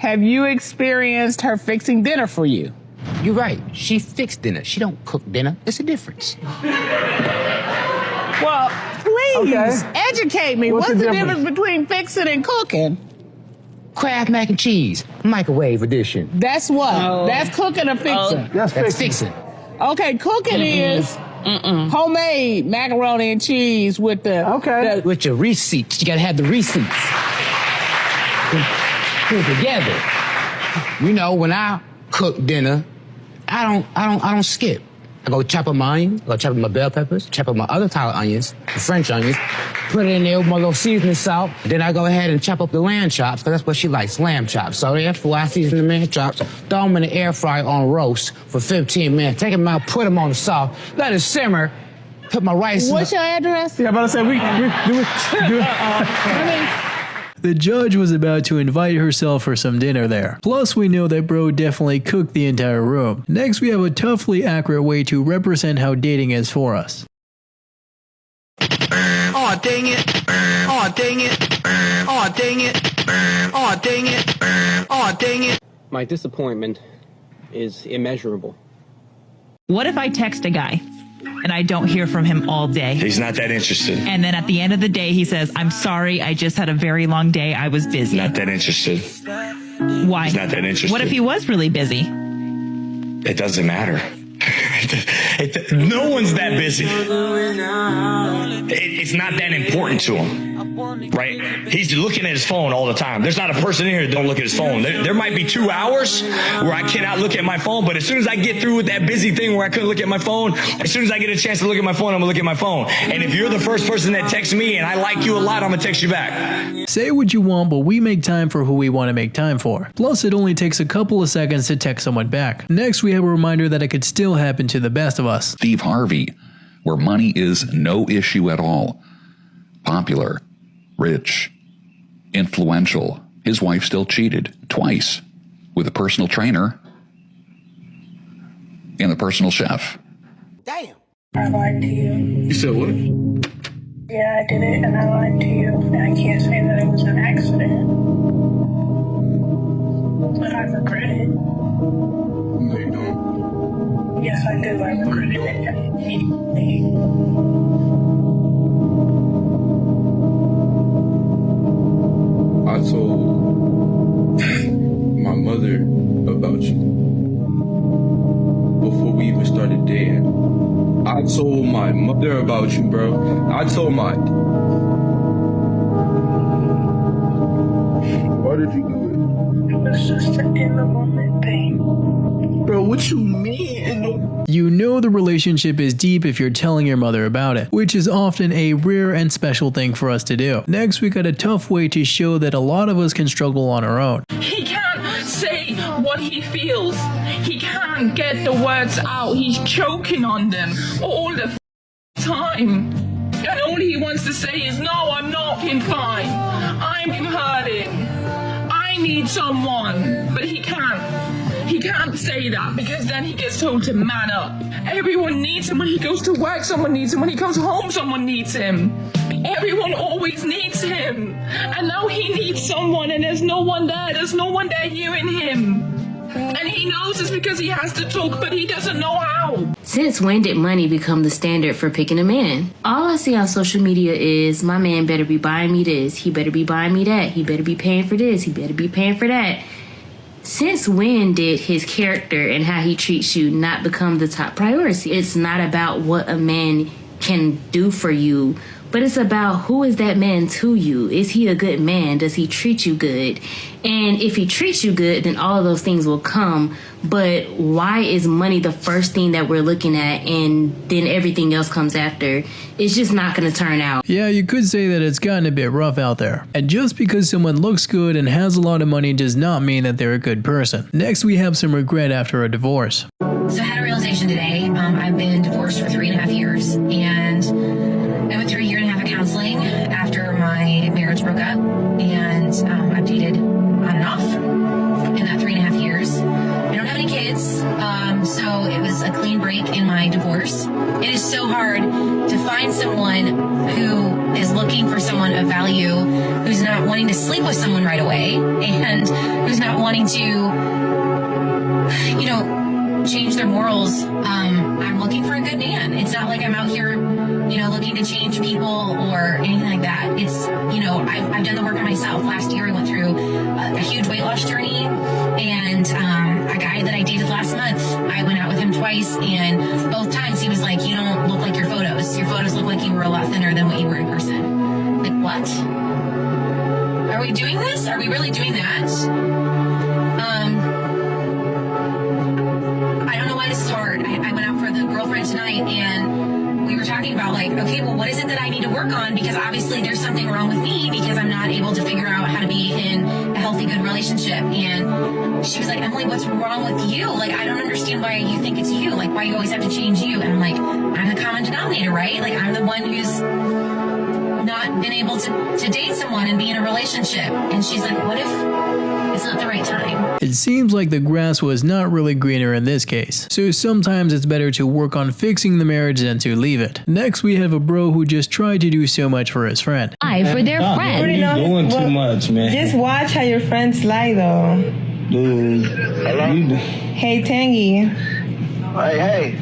Have you experienced her fixing dinner for you? You're right. She fixed dinner. She don't cook dinner. It's a difference. Well, please educate me. What's What's the the difference? difference between fixing and cooking? Kraft mac and cheese, microwave edition. That's what? That's cooking or fixing? That's That's fixing. fixing. Okay, cooking is homemade macaroni and cheese with the... Okay. With your receipts. You gotta have the receipts. Put it together. You know, when I cook dinner, I don't skip. I go chop up my onions, I go chop up my bell peppers, chop up my other type of onions, the French onions, put it in there with my little seasoning salt. Then I go ahead and chop up the lamb chops, because that's what she likes, lamb chops. So therefore, I season the lamb chops, throw them in the air fryer on roast for 15 minutes. Take them out, put them on the salt, let it simmer, put my rice in. What's your address? Yeah, I'm about to say, The judge was about to invite herself for some dinner there. Plus, we know that bro definitely cooked the entire room. Next, we have a toughly accurate way to represent how dating is for us. Aw, dang it. Aw, dang it. Aw, dang it. Aw, dang it. Aw, dang it. My disappointment is immeasurable. What if I text a guy and I don't hear from him all day? He's not that interested. And then at the end of the day, he says, I'm sorry, I just had a very long day. I was busy. Not that interested. Why? He's not that interested. What if he was really busy? It doesn't matter. No one's that busy. It's not that important to him, right? He's looking at his phone all the time. There's not a person in here that don't look at his phone. There might be 2 hours where I cannot look at my phone, but as soon as I get through with that busy thing where I couldn't look at my phone, as soon as I get a chance to look at my phone, I'm gonna look at my phone. And if you're the first person that texts me and I like you a lot, I'm gonna text you back. Say what you want, but we make time for who we want to make time for. Plus, it only takes a couple of seconds to text someone back. Next, we have a reminder that it could still happen to the best of us. Steve Harvey, where money is no issue at all. Popular, rich, influential. His wife still cheated twice with a personal trainer and a personal chef. Damn. I lied to you. You said what? Yeah, I did it and I lied to you. And I can't say that it was an accident. But I regret it. No, you don't. Yes, I do. I regret it. I told my mother about you before we even started dating. I told my mother about you, bro. I told my... Why did you do it? It was just an in the moment thing. Bro, what you mean? You know the relationship is deep if you're telling your mother about it, which is often a rare and special thing for us to do. Next, we got a tough way to show that a lot of us can struggle on our own. He can't say what he feels. He can't get the words out. He's choking on them all the time. And all he wants to say is, no, I'm not fine. I'm hurting. I need someone. But he can't. He can't say that because then he gets told to man up. Everyone needs him when he goes to work. Someone needs him when he comes home. Someone needs him. Everyone always needs him. And now he needs someone and there's no one there. There's no one there hearing him. And he knows it's because he has to talk, but he doesn't know how. Since when did money become the standard for picking a man? All I see on social media is my man better be buying me this. He better be buying me that. He better be paying for this. He better be paying for that. Since when did his character and how he treats you not become the top priority? It's not about what a man can do for you, but it's about who is that man to you. Is he a good man? Does he treat you good? And if he treats you good, then all of those things will come. But why is money the first thing that we're looking at and then everything else comes after? It's just not going to turn out. Yeah, you could say that it's gotten a bit rough out there. And just because someone looks good and has a lot of money does not mean that they're a good person. Next, we have some regret after a divorce. So I had a realization today. I've been divorced for 3.5 years, and I went through a 1.5 years of counseling after my marriage broke up, and I've dated on and off in that 3.5 years. I don't have any kids, so it was a clean break in my divorce. It is so hard to find someone who is looking for someone someone of value who's not wanting to sleep with someone right away and who's not wanting to, you know, change their morals. I'm looking for a good man. It's not like I'm out here, you know, looking to change people or anything like that. It's, you know, I've done the work on myself. Last year I went through a huge weight loss journey, and a guy that I dated last month, I went out with him twice, and both times he was like, you don't look like your photos. Your photos look like you were a lot thinner than what you were in person. Like, what? Are we doing this? Are we really doing that? I don't know why this is hard. I went out for the girlfriend tonight, and we were talking about, like, okay, well, what is it that I need to work on? Because obviously there's something wrong with me because I'm not able to figure out how to be in a healthy, good relationship. And she was like, Emily, what's wrong with you? Like, I don't understand why you think it's you. Like, why you always have to change you. And I'm like, I'm the common denominator, right? Like, I'm the one who's not been able to date someone and be in a relationship. And she's like, what if it's not the right time? It seems like the grass was not really greener in this case, so sometimes it's better to work on fixing the marriage than to leave it. Next we have a bro who just tried to do so much for his friend. For their friend. You're doing too much, man. Just watch how your friends lie, though. Dude. Hello? Hey, Tangy. Hey.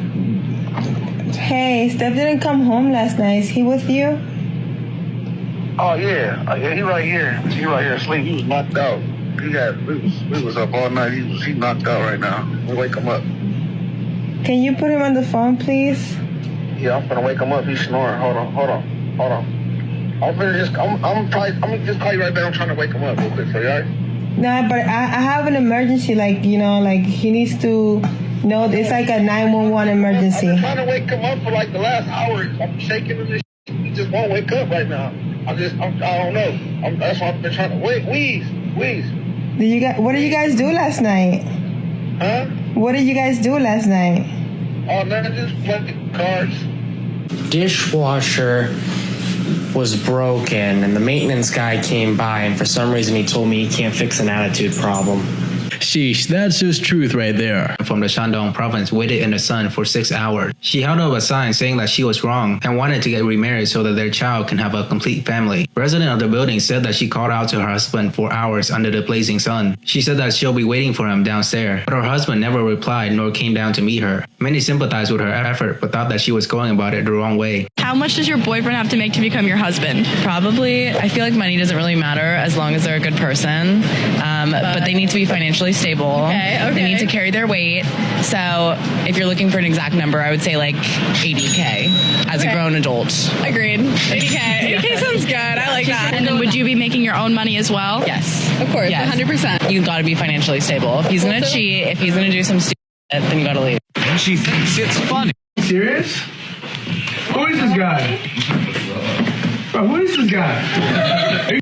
Hey, Steph didn't come home last night. Is he with you? Oh, yeah. He right here. He right here asleep. He was knocked out. We was up all night. He knocked out right now. We'll wake him up. Can you put him on the phone, please? Yeah, I'm gonna wake him up. He's snoring. Hold on. I'm gonna just call you right back. I'm trying to wake him up real quick. So you alright? Nah, but I have an emergency. Like, you know, like he needs to know it's like a 911 emergency. I've been trying to wake him up for like the last hour. I'm shaking him and shit. He just won't wake up right now. I don't know. That's why I've been trying to wheeze. What did you guys do last night? Huh? What did you guys do last night? Oh, man, just playing cards. Dishwasher was broken, and the maintenance guy came by, and for some reason he told me he can't fix an attitude problem. Sheesh, that's just truth right there. From the Shandong province waited in the sun for 6 hours. She held up a sign saying that she was wrong and wanted to get remarried so that their child can have a complete family. Resident of the building said that she called out to her husband for hours under the blazing sun. She said that she'll be waiting for him downstairs, but her husband never replied nor came down to meet her. Many sympathized with her effort but thought that she was going about it the wrong way. How much does your boyfriend have to make to become your husband? Probably, I feel like money doesn't really matter as long as they're a good person, but they need to be financially stable. Okay. They need to carry their weight. So if you're looking for an exact number, I would say like 80K as a grown adult. Agreed. 80K. 80K sounds good. I like that. And then would you be making your own money as well? Yes. Of course. Yes. 100%. You've got to be financially stable. If he's going to cheat, if he's going to do some stupid shit, then you got to leave. And she thinks it's funny. Serious? Who is this guy? Bro, who is this guy?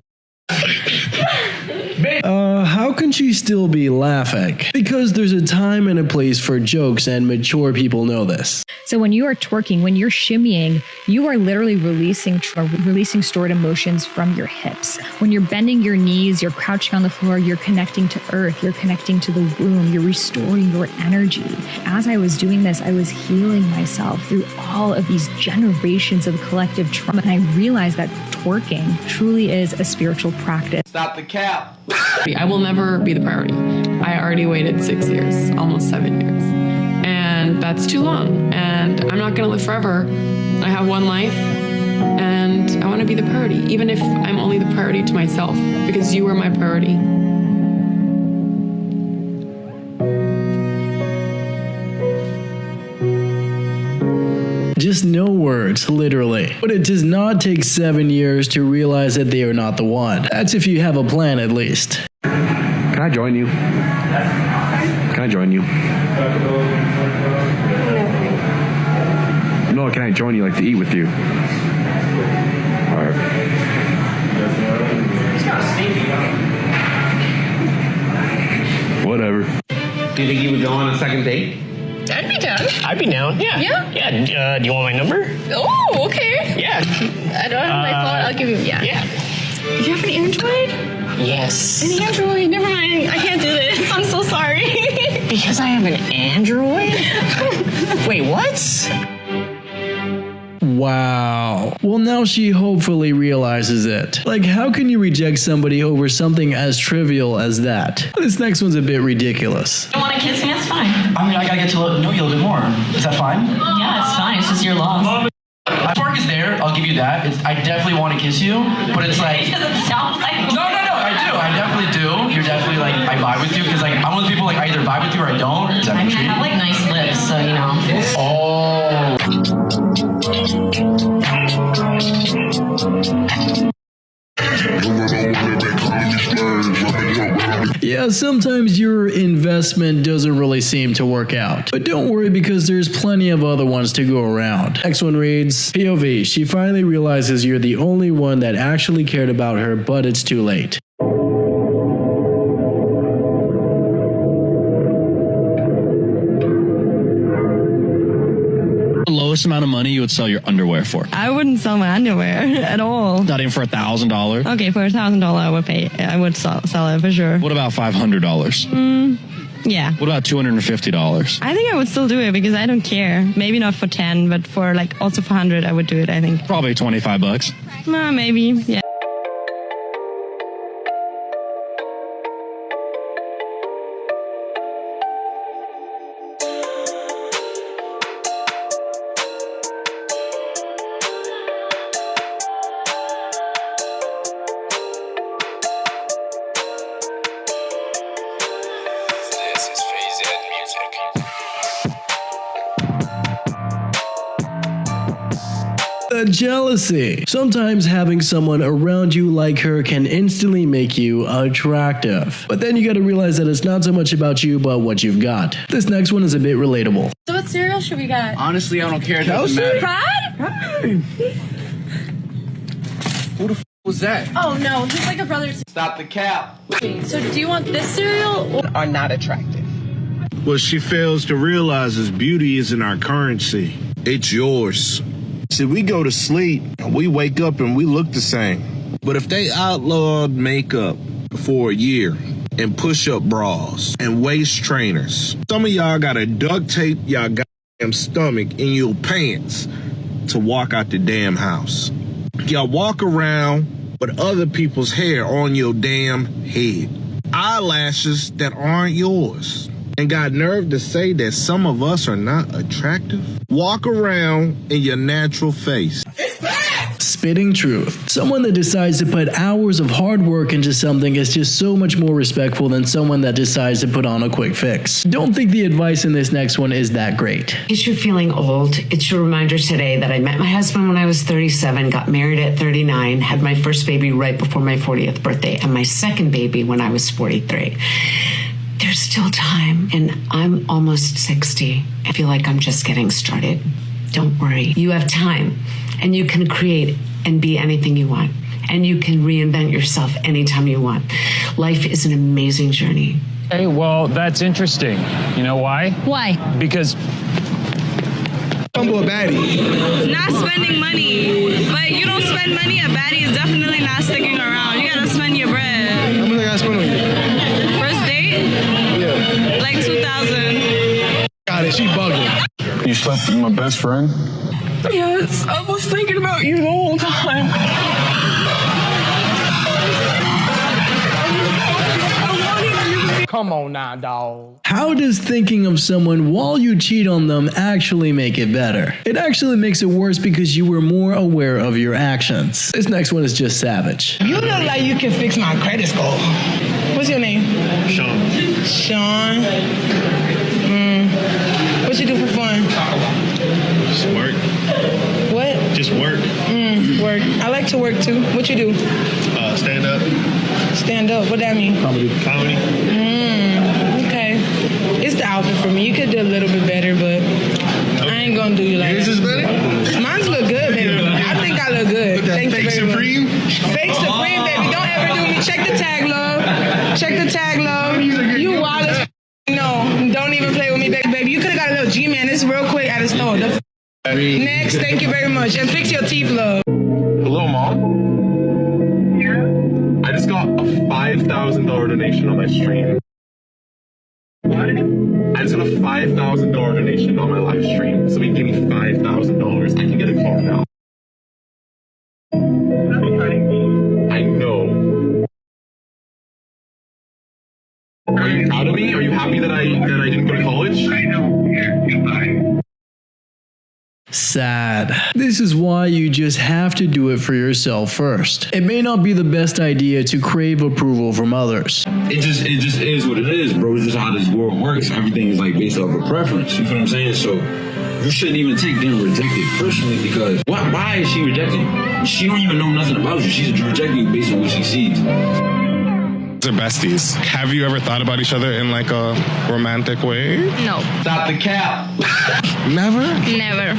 How can she still be laughing? Because there's a time and a place for jokes, and mature people know this. So when you are twerking, when you're shimmying, you are literally releasing stored emotions from your hips. When you're bending your knees, you're crouching on the floor, you're connecting to earth, you're connecting to the womb, you're restoring your energy. As I was doing this, I was healing myself through all of these generations of collective trauma. And I realized that twerking truly is a spiritual practice. Stop the cap. I will never be the priority. I already waited 6 years, almost 7 years. And that's too long. And I'm not going to live forever. I have one life and I want to be the priority, even if I'm only the priority to myself, because you are my priority. Just no words, literally. But it does not take 7 years to realize that they are not the one. That's if you have a plan, at least. Can I join you? Can I join you? No, can I join you, like, to eat with you? Alright. Whatever. Do you think you would go on a second date? I'd be down. I'd be down, yeah. Yeah? Yeah, do you want my number? Oh, okay. Yeah. I don't have my phone. I'll give you, yeah. You have an Android? Yes. An Android? Never mind. I can't do this. I'm so sorry. Because I have an Android? Wait, what? Wow. Well, now she hopefully realizes it. Like, how can you reject somebody over something as trivial as that? This next one's a bit ridiculous. You want to kiss me? It's fine. I mean, I gotta get to know you a little bit more. Is that fine? Yeah, it's fine. It's just your loss. Spark is there. I'll give you that. I definitely want to kiss you, but it's like. It doesn't sound like. No, I do. I definitely do. You're definitely like I vibe with you because like I'm one of the people like I either vibe with you or I don't. Is that I mean, I have like nice lips, so you know. Yeah, sometimes your investment doesn't really seem to work out. But don't worry because there's plenty of other ones to go around. Next one reads, POV, she finally realizes you're the only one that actually cared about her, but it's too late. Lowest amount of money you would sell your underwear for? I wouldn't sell my underwear at all. Not even for $1,000? Okay, for $1,000 I would pay. I would sell it for sure. What about $500? Yeah. What about $250? I think I would still do it because I don't care. Maybe not for 10, but for like also for 100 I would do it, I think. Probably 25 bucks. Maybe, yeah. The jealousy. Sometimes having someone around you like her can instantly make you attractive. But then you gotta realize that it's not so much about you, but what you've got. This next one is a bit relatable. So what cereal should we get? Honestly, I don't care. It doesn't matter. Pride? Who the f was that? Oh no, he's like a brother. Stop the cap. So do you want this cereal or are not attractive? What she fails to realize is beauty isn't our currency. It's yours. See, we go to sleep, we wake up and we look the same. But if they outlawed makeup for a year and push-up bras and waist trainers, some of y'all gotta duct tape y'all goddamn stomach in your pants to walk out the damn house. Y'all walk around with other people's hair on your damn head. Eyelashes that aren't yours. And got nerve to say that some of us are not attractive? Walk around in your natural face. Spitting truth. Someone that decides to put hours of hard work into something is just so much more respectful than someone that decides to put on a quick fix. Don't think the advice in this next one is that great. It's your feeling old. It's your reminder today that I met my husband when I was 37, got married at 39, had my first baby right before my 40th birthday, and my second baby when I was 43. There's still time, and I'm almost 60. I feel like I'm just getting started. Don't worry. You have time, and you can create and be anything you want, and you can reinvent yourself anytime you want. Life is an amazing journey. Hey, well, that's interesting. You know why? Why? Because I'm a baddie. not spending money? But you don't spend money, a baddie is definitely not sticking around. You gotta spend your bread. How much I gotta spend on you? First date? Yeah. Like 2,000. Got it, she bugging. You slept with my best friend? Yes, I was thinking about you the whole time. come on now, dog. How does thinking of someone while you cheat on them actually make it better? It actually makes it worse because you were more aware of your actions. This next one is just savage. You look like you can fix my credit score. What's your name? Sean. Sean. What you do for fun? Just work. What? Just work. Work. I like to work too. What you do? Stand up. Stand up. What that mean? Comedy. Okay. It's the outfit for me. You could do a little bit better, but I ain't gonna do you like that. Yours is better? Mine's look good, baby. I think I look good. Thank you very Supreme? much. Fake Supreme, baby. Don't ever do me. Check the tag, love. Check the tag, love. You wild as no. Don't even play with me, baby. You could have got a little G-Man. This real quick at the store. Next, thank you very much. And fix your teeth, love. Hello, Mom. I just got a $5,000 donation on my stream. What? I just got a $5,000 donation on my live stream. Somebody give me $5,000. I can get a car now. I know. Are you proud of me? Are you happy that I didn't go to college? I know. Goodbye. Sad. This is why you just have to do it for yourself first. It may not be the best idea to crave approval from others. It just is what it is, bro. It's just how this world works. Everything is like based off of preference. You feel what I'm saying? So you shouldn't even take being rejected personally, because why is she rejecting? She don't even know nothing about you. She's rejecting you based on what she sees. They're besties. Have you ever thought about each other in like a romantic way? No. Stop the cap. Never? Never.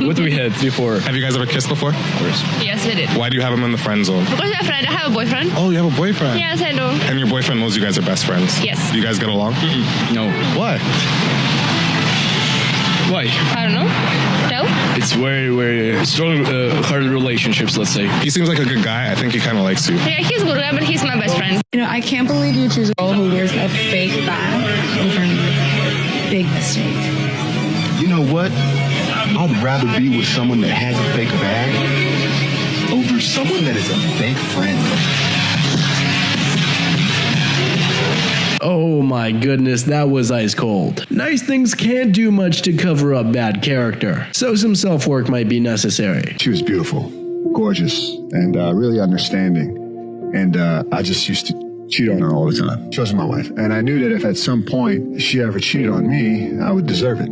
What do we hit before? Have you guys ever kissed before? Of course. Yes, I did. Why do you have him in the friend zone? Because my friend, I have a boyfriend. Oh, you have a boyfriend? Yes, I do. And your boyfriend knows you guys are best friends? Yes. Do you guys get along? No. What? Why? I don't know. No? It's very strong, hard relationships, let's say. He seems like a good guy. I think he kind of likes you. Yeah, he's a good guy, but he's my best friend. You know, I can't believe you choose a girl who wears a fake bag over me. Big mistake. You know what? I'd rather be with someone that has a fake bag over someone that is a fake friend. Oh my goodness, that was ice cold. Nice things can't do much to cover up bad character, so some self-work might be necessary. She was beautiful, gorgeous, and really understanding. And I just used to cheat on her all the time. She wasn't my wife. And I knew that if at some point she ever cheated on me, I would deserve it.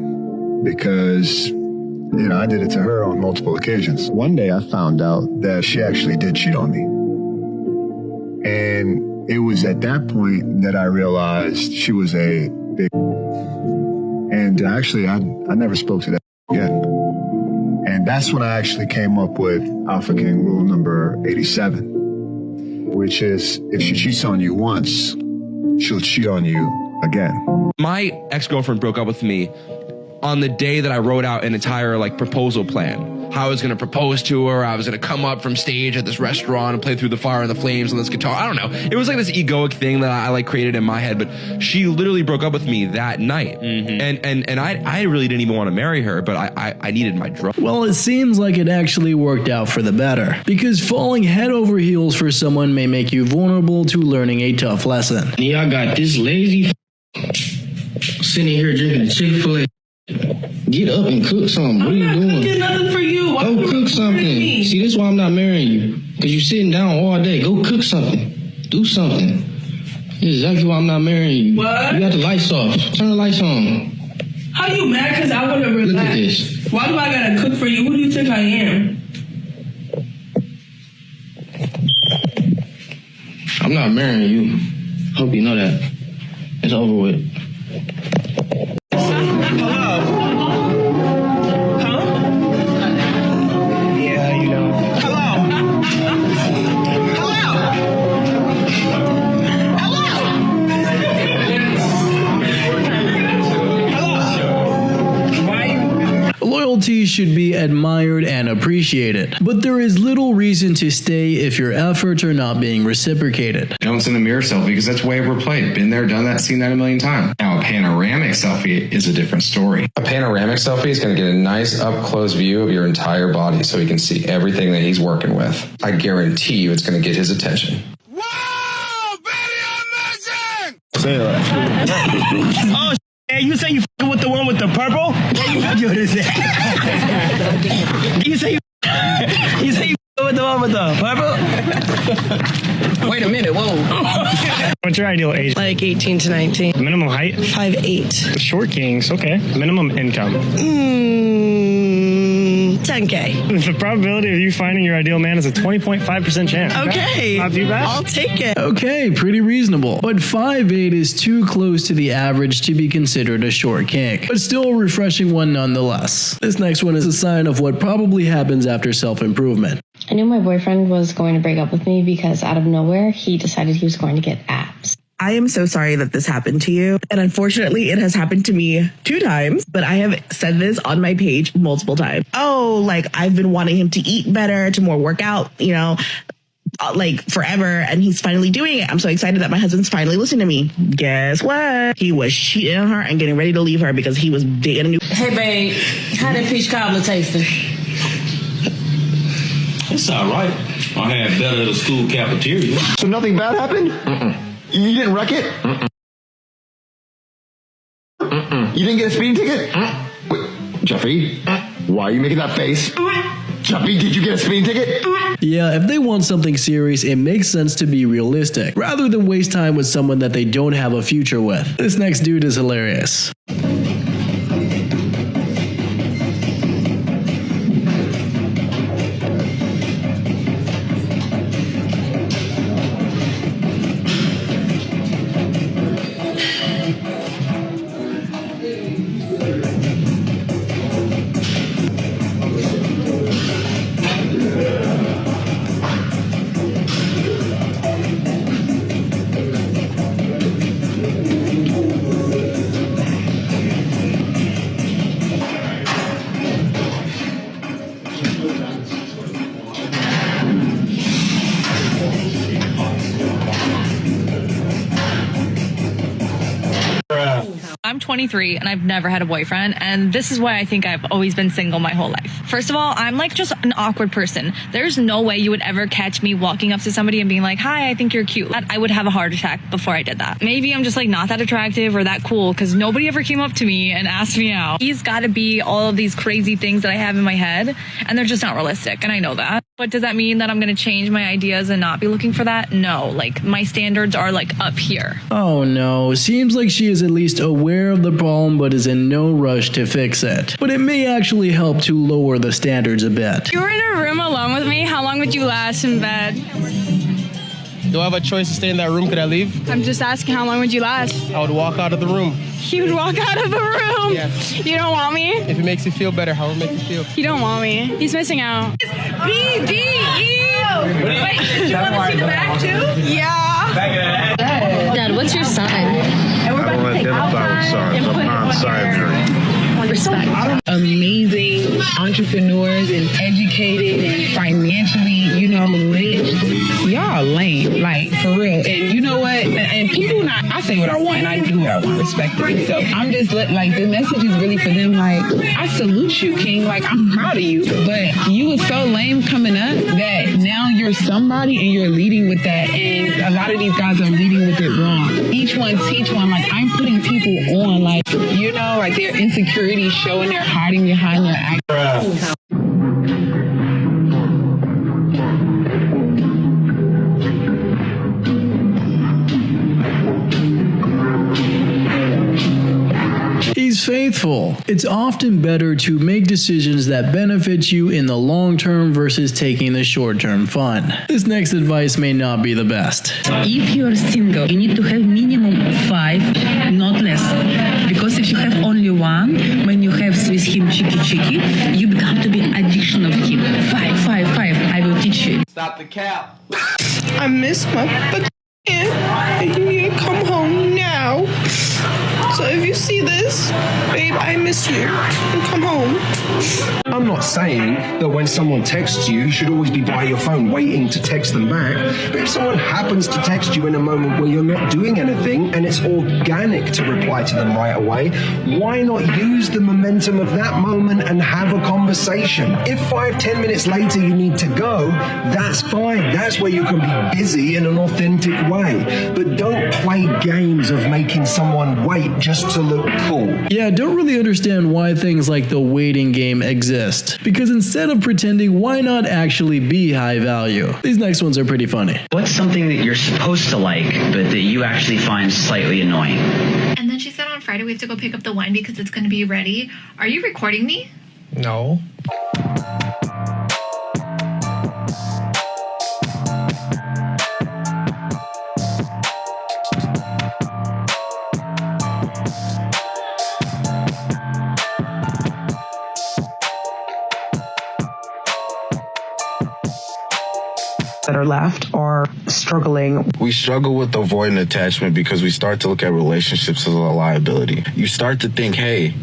Because, you know, I did it to her on multiple occasions. One day I found out that she actually did cheat on me. And it was at that point that I realized she was a big... And actually, I never spoke to that again. And that's when I actually came up with Alpha King rule number 87, which is if she cheats on you once, she'll cheat on you again. My ex-girlfriend broke up with me on the day that I wrote out an entire proposal plan. How I was going to propose to her. I was going to come up from stage at this restaurant and play Through the Fire and the Flames on this guitar. I don't know. It was like this egoic thing that I created in my head, but she literally broke up with me that night. And I really didn't even want to marry her, but I needed my drug. Well, it seems like it actually worked out for the better, because falling head over heels for someone may make you vulnerable to learning a tough lesson. Y'all got this lazy sitting here drinking Chick-fil-A. Get up and cook something. What are you doing? I'm not cooking nothing for you. Go cook something. See, this is why I'm not marrying you. Because you're sitting down all day. Go cook something. Do something. This is exactly why I'm not marrying you. What? You got the lights off. Turn the lights on. How you mad? Because I want to relax. Look at this. Why do I got to cook for you? Who do you think I am? I'm not marrying you. Hope you know that. It's over with. Loyalty should be admired and appreciated, but there is little reason to stay if your efforts are not being reciprocated. Don't send a mirror selfie because that's way overplayed. Been there, done that, seen that a million times. Now, a panoramic selfie is a different story. A panoramic selfie is going to get a nice up-close view of your entire body so he can see everything that he's working with. I guarantee you it's going to get his attention. Say that. Oh, hey, you say you f***ing with the one with the purple? You say you f***ing with the one with the purple? Wait a minute, whoa. What's your ideal age? Like 18 to 19. Minimum height? 5'8". Short kings, okay. Minimum income? 10K. The probability of you finding your ideal man is a 20.5% chance. Okay. Not too bad. I'll take it. Okay, pretty reasonable. But 5'8" is too close to the average to be considered a short kink, but still a refreshing one nonetheless. This next one is a sign of what probably happens after self-improvement. I knew my boyfriend was going to break up with me because out of nowhere, he decided he was going to get abs. I am so sorry that this happened to you. And unfortunately, it has happened to me 2 times, but I have said this on my page multiple times. Oh, like I've been wanting him to eat better, to more work out, you know, like forever. And he's finally doing it. I'm so excited that my husband's finally listening to me. Guess what? He was cheating on her and getting ready to leave her because he was dating a new. Hey, babe, how that peach cobbler tasting? It's all right. I had better at the school cafeteria. So nothing bad happened? You didn't wreck it? You didn't get a speeding ticket? Wait, Jeffy, why are you making that face? Jeffy, did you get a speeding ticket? Yeah, if they want something serious, it makes sense to be realistic, rather than waste time with someone that they don't have a future with. This next dude is hilarious. I'm 23 and I've never had a boyfriend, and this is why I think I've always been single my whole life. First of all, I'm like just an awkward person. There's no way you would ever catch me walking up to somebody and being like, hi, I think you're cute. I would have a heart attack before I did that. Maybe I'm just like not that attractive or that cool because nobody ever came up to me and asked me out. He's got to be all of these crazy things that I have in my head, and they're just not realistic, and I know that. But does that mean that I'm going to change my ideas and not be looking for that? No, like my standards are like up here. Oh no, seems like she is at least aware of the problem but is in no rush to fix it. But it may actually help to lower the standards a bit. If you were in a room alone with me, how long would you last in bed? Do I have a choice to stay in that room? Could I leave? I'm just asking, how long would you last? I would walk out of the room. You would walk out of the room? Yeah. You don't want me? If it makes you feel better, how would it make you feel? You don't want me. He's missing out. B-D-E! Wait, did you want to see the back too? Yeah. Dad, what's your sign? I don't identify with signs. I'm non-binary. Respect. Amazing entrepreneurs and educated and financially, lit. Y'all lame, like for real. And you know what? And people I say what I want and I do what I want, respectfully. So I'm just like the message is really for them. Like I salute you, King. Like I'm proud of you. But you was so lame coming up that now you're somebody and you're leading with that. And a lot of these guys are leading with it wrong. Each one teach one. Like I'm putting people on, like like their insecurities showing they're hiding behind their act. He's faithful. It's often better to make decisions that benefit you in the long term versus taking the short term fun. This next advice may not be the best. If you are single, you need to have minimum 5, not less. Because if you have only one, when you have with him cheeky, you become to be addiction of him. 5. I will teach you. Stop the cap. I miss my fucking and you need to come home now. So if you see this, babe, I miss you. And come home. I'm not saying that when someone texts you, you should always be by your phone waiting to text them back. But if someone happens to text you in a moment where you're not doing anything and it's organic to reply to them right away, why not use the momentum of that moment and have a conversation? If 5-10 minutes later you need to go, that's fine. That's where you can be busy in an authentic way. But don't play games of making someone wait just to look cool. Yeah, don't really understand why things like the waiting game exist. Because instead of pretending, why not actually be high value? These next ones are pretty funny. What's something that you're supposed to like, but that you actually find slightly annoying? And then she said on Friday we have to go pick up the wine because it's going to be ready. Are you recording me? No. That are left are struggling. We struggle with avoiding attachment because we start to look at relationships as a liability. You start to think, hey,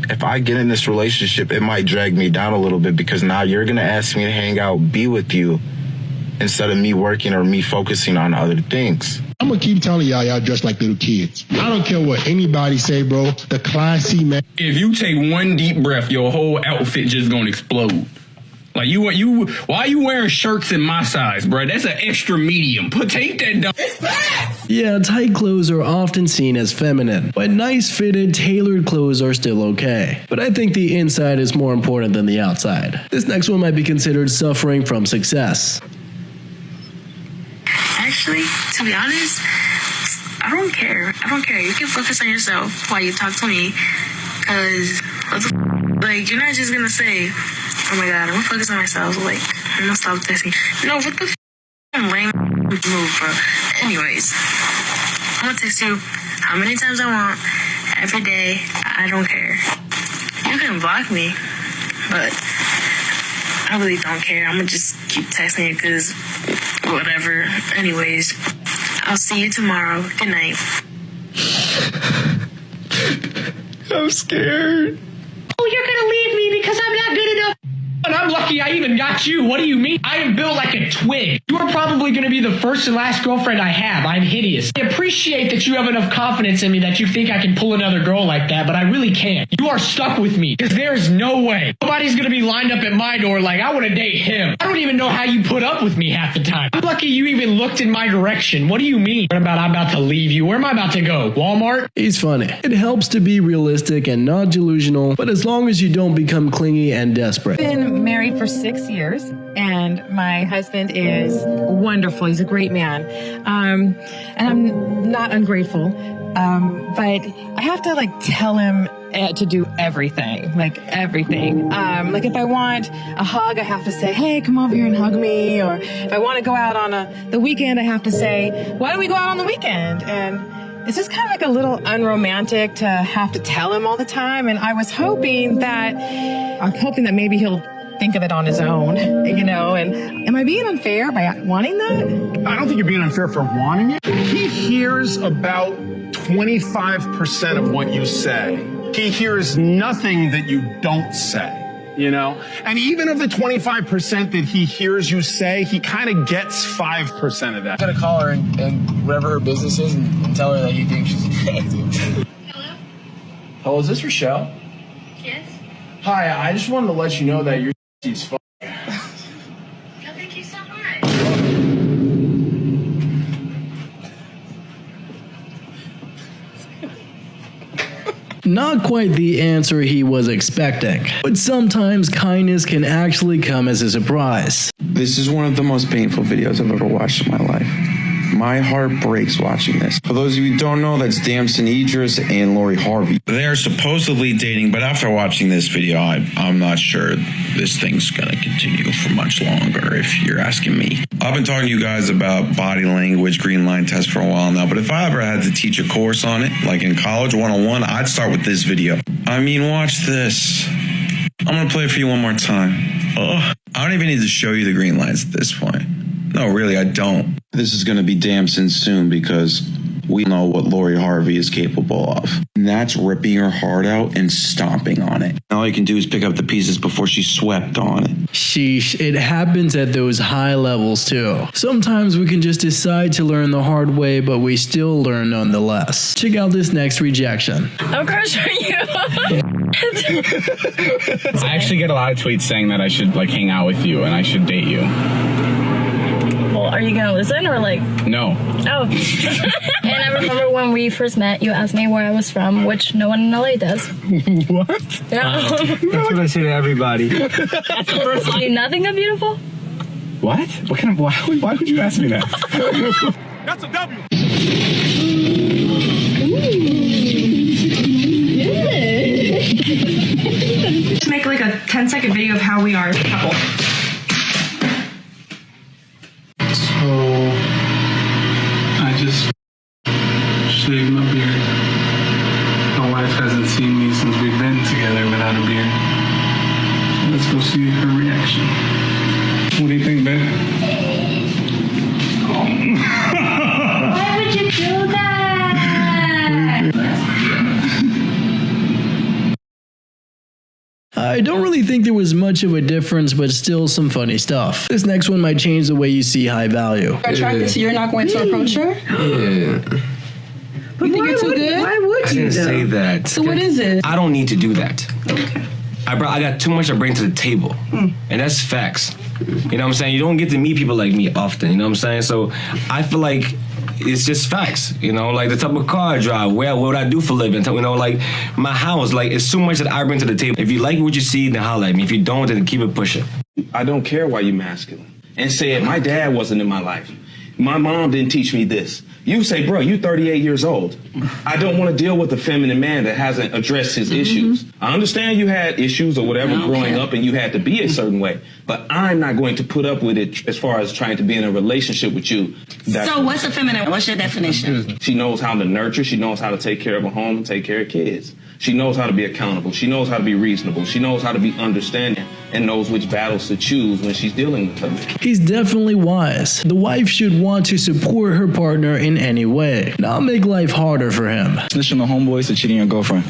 if I get in this relationship, it might drag me down a little bit because now you're going to ask me to hang out, be with you, instead of me working or me focusing on other things. I'm gonna keep telling y'all dress like little kids. I don't care what anybody say, bro. The classy man. If you take one deep breath, your whole outfit just gonna explode. Like why are you wearing shirts in my size, bro? That's an extra medium. Take that down. Yeah, tight clothes are often seen as feminine, but nice fitted, tailored clothes are still okay. But I think the inside is more important than the outside. This next one might be considered suffering from success. Actually, to be honest, I don't care. You can focus on yourself while you talk to me. Cause like you're not just gonna say, oh my god, I'm gonna focus on myself. Like I'm gonna stop texting. No, what the lame move, bro. Anyways, I'm gonna text you how many times I want every day. I don't care. You can block me, but I really don't care. I'm gonna just keep texting you because whatever. Anyways, I'll see you tomorrow. Good night. I'm scared. Oh, you're gonna leave me because I'm not good enough. And I'm lucky I even got you. What do you mean? I am built like a twig. You are probably going to be the first and last girlfriend I have. I'm hideous. I appreciate that you have enough confidence in me that you think I can pull another girl like that, but I really can't. You are stuck with me because there's no way. Nobody's going to be lined up at my door like, I want to date him. I don't even know how you put up with me half the time. I'm lucky you even looked in my direction. What do you mean? What about I'm about to leave you? Where am I about to go? Walmart? He's funny. It helps to be realistic and not delusional, but as long as you don't become clingy and desperate. Been married for 6 years, and my husband is wonderful. He's a great man, and I'm not ungrateful, but I have to tell him to do everything, like if I want a hug, I have to say, hey, come over here and hug me. Or if I want to go out on the weekend, I have to say, why don't we go out on the weekend? And it's just kind of like a little unromantic to have to tell him all the time. And I was hoping that maybe he'll think of it on his own, and am I being unfair by wanting that? I don't think you're being unfair for wanting it. He hears about 25% of what you say. He hears nothing that you don't say, And even of the 25% that he hears you say, he kind of gets 5% of that. I'm gonna call her and whatever her business is and tell her that you think she's attractive. Hello, is this Rochelle? Yes. Hi, I just wanted to let you know that you're as fuck. Oh, thank you so much. Not quite the answer he was expecting, but sometimes kindness can actually come as a surprise. This is one of the most painful videos I've ever watched in my life. My heart breaks watching this. For those of you who don't know, that's Damson Idris and Lori Harvey. They're supposedly dating, but after watching this video, I'm not sure this thing's gonna continue for much longer, if you're asking me. I've been talking to you guys about body language, green line test for a while now, but if I ever had to teach a course on it, like in college 101, I'd start with this video. I mean, watch this. I'm gonna play it for you one more time. Oh, I don't even need to show you the green lines at this point. No, really, I don't. This is going to be Damson soon because we know what Lori Harvey is capable of. And that's ripping her heart out and stomping on it. All you can do is pick up the pieces before she swept on it. Sheesh, it happens at those high levels too. Sometimes we can just decide to learn the hard way, but we still learn nonetheless. Check out this next rejection. I'm crushing you. I actually get a lot of tweets saying that I should hang out with you and I should date you. Well, are you gonna listen or No. Oh. And I remember when we first met, you asked me where I was from, which no one in LA does. What? Yeah. That's what I say to everybody. That's firstly nothing that beautiful. What? What kind of? Why would you ask me that? That's a W. Let's make a 10-second video of how we are as a couple. So I just shaved my beard. My wife hasn't seen me since we've been together without a beard. So let's go see her reaction. What do you think, babe? Why would you do that? I don't really think there was much of a difference, but still some funny stuff. This next one might change the way you see high value. Attracted, so you're not going to approach her? Yeah. You think you're too good? Why would I didn't say that. So what is it? I don't need to do that. Okay. I got too much to bring to the table. And that's facts. You know what I'm saying? You don't get to meet people like me often, you know what I'm saying? So I feel like it's just facts, you know, like the type of car I drive, what I do for a living, you know, like my house, like it's so much that I bring to the table. If you like what you see, then holler at me. If you don't, then keep it pushing. I don't care why you're masculine. And said, my dad wasn't in my life. My mom didn't teach me this. You say, bro, you 38 years old. I don't want to deal with a feminine man that hasn't addressed his issues. I understand you had issues or whatever growing up and you had to be a certain way, but I'm not going to put up with it as far as trying to be in a relationship with you. So what's a feminine? What's your definition? She knows how to nurture. She knows how to take care of a home and take care of kids. She knows how to be accountable. She knows how to be reasonable. She knows how to be understanding and knows which battles to choose when she's dealing with them. He's definitely wise. The wife should want to support her partner in any way, not make life harder for him. Snitching on homeboys or cheating on your girlfriend?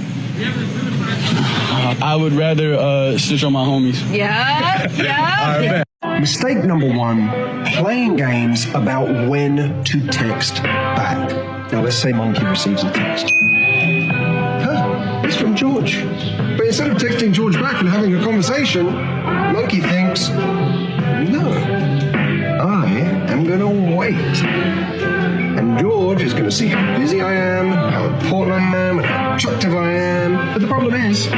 I would rather snitch on my homies. Yeah. Mistake number one, playing games about when to text back. Now let's say Monkey receives a text. It's from George. But instead of texting George back and having a conversation, Monkey thinks, no, I am going to wait. And George is going to see how busy I am, how important I am, how attractive I am. But the problem is,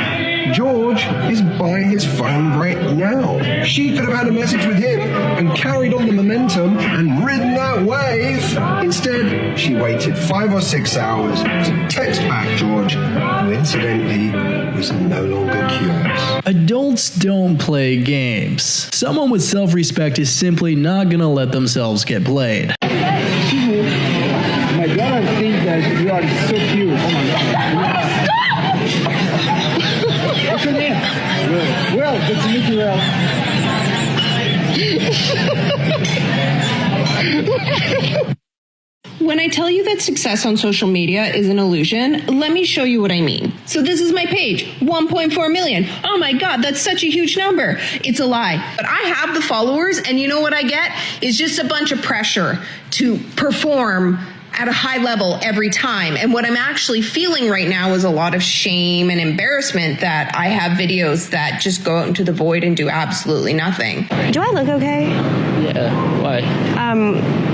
George is by his phone right now. She could have had a message with him and carried on the momentum and ridden that wave. Instead, she waited 5 or 6 hours to text back George, who incidentally was no longer curious. Adults don't play games. Someone with self-respect is simply not gonna let themselves get played. My daughter thinks that you are so cute. Oh my God. What's your name? Well, good to meet you, Well. When I tell you that success on social media is an illusion, let me show you what I mean. So this is my page, 1.4 million. Oh my God, that's such a huge number. It's a lie. But I have the followers, and you know what I get? It's just a bunch of pressure to perform at a high level every time. And what I'm actually feeling right now is a lot of shame and embarrassment that I have videos that just go out into the void and do absolutely nothing. Do I look okay? Yeah, why?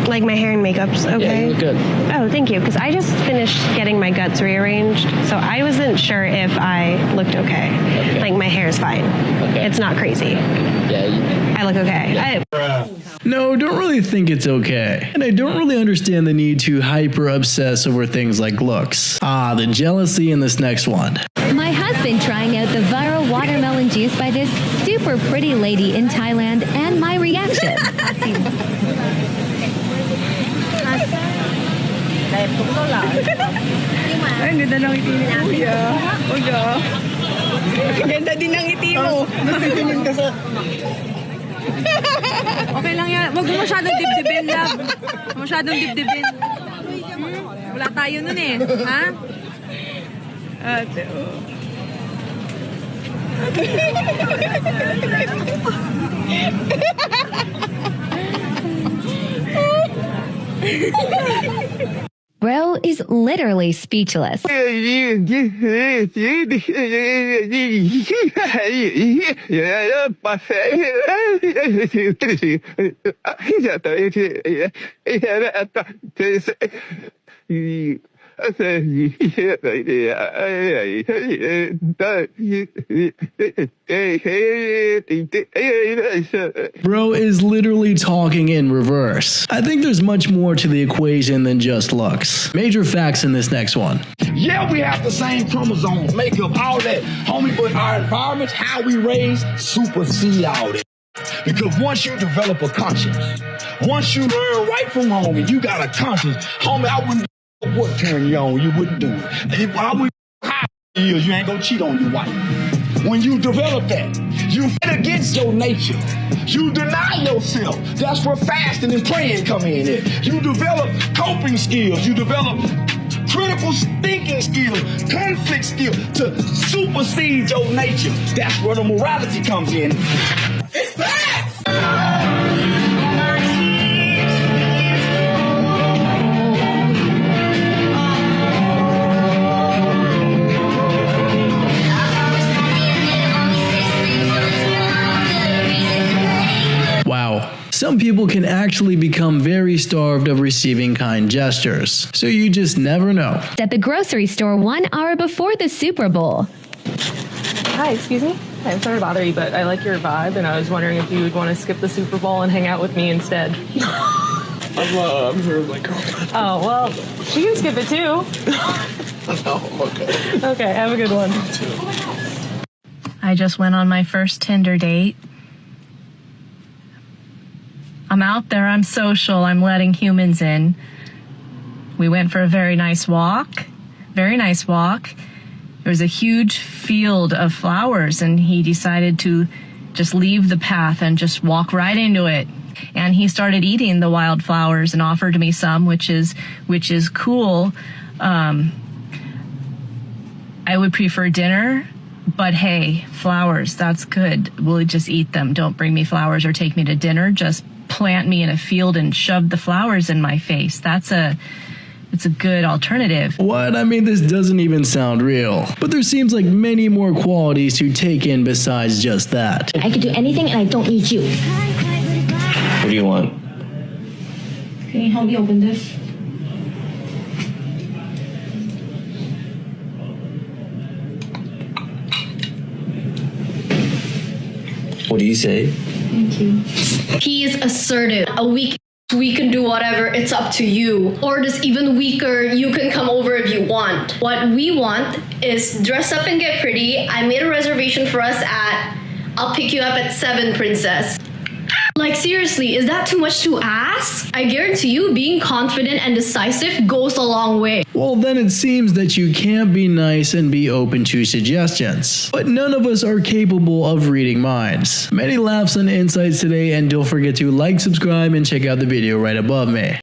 Like my hair and makeup's okay? Yeah, you look good. Oh, thank you, because I just finished getting my guts rearranged, so I wasn't sure if I looked okay. Like my hair's fine. Okay. It's not crazy. Yeah. I look okay. No, don't really think it's okay. And I don't really understand the need to hyper obsess over things like looks. The jealousy in this next one. My husband trying out the viral watermelon juice by this super pretty lady in Thailand, and my reaction. Ang ganda ng ngiti ni Kuya. Ganda din ng ngiti mo. Nasitingin ka sa... Okay lang yan. Huwag mo masyadong dibdibin, love. Masyadong dibdibin. Wala tayo nun eh. Ha? Ate, Bro is literally speechless. Bro is literally talking in reverse. I think there's much more to the equation than just looks. Major facts in this next one. Yeah, we have the same chromosomes, makeup, all that. Homie, but our environments, how we raise, supersede all that. Because once you develop a conscience, once you learn right from wrong and you got a conscience, homie, I wouldn't what turn you on, you wouldn't do it. If I would high years, you ain't gonna cheat on your wife. When you develop that, you fight against your nature. You deny yourself. That's where fasting and praying come in there. You develop coping skills. You develop critical thinking skills, conflict skills to supersede your nature. That's where the morality comes in. It's facts! people can actually become very starved of receiving kind gestures. So you just never know. At the grocery store 1 hour before the Super Bowl. Hi, excuse me? Hi, I'm sorry to bother you, but I like your vibe, and I was wondering if you would want to skip the Super Bowl and hang out with me instead. I'm here with my girlfriend. Oh, well, she can skip it too. No, I'm okay. Okay, have a good one. I just went on my first Tinder date. I'm out there, I'm social, I'm letting humans in. We went for a very nice walk. Very nice walk. There was a huge field of flowers, and he decided to just leave the path and just walk right into it. And he started eating the wildflowers and offered me some, which is cool. I would prefer dinner, but hey, flowers, that's good. We'll just eat them. Don't bring me flowers or take me to dinner. Just plant me in a field and shove the flowers in my face. It's a good alternative. What? I mean, this doesn't even sound real. But there seems like many more qualities to take in besides just that. I could do anything and I don't need you. What do you want? Can you help me open this? What do you say? Thank you. He's assertive. A week we can do whatever, it's up to you. Or just even weaker, you can come over if you want. What we want is dress up and get pretty. I made a reservation for us at, I'll pick you up at 7, princess. Like seriously, is that too much to ask? I guarantee you being confident and decisive goes a long way. Well, then it seems that you can't be nice and be open to suggestions. But none of us are capable of reading minds. Many laughs and insights today, and don't forget to like, subscribe, and check out the video right above me.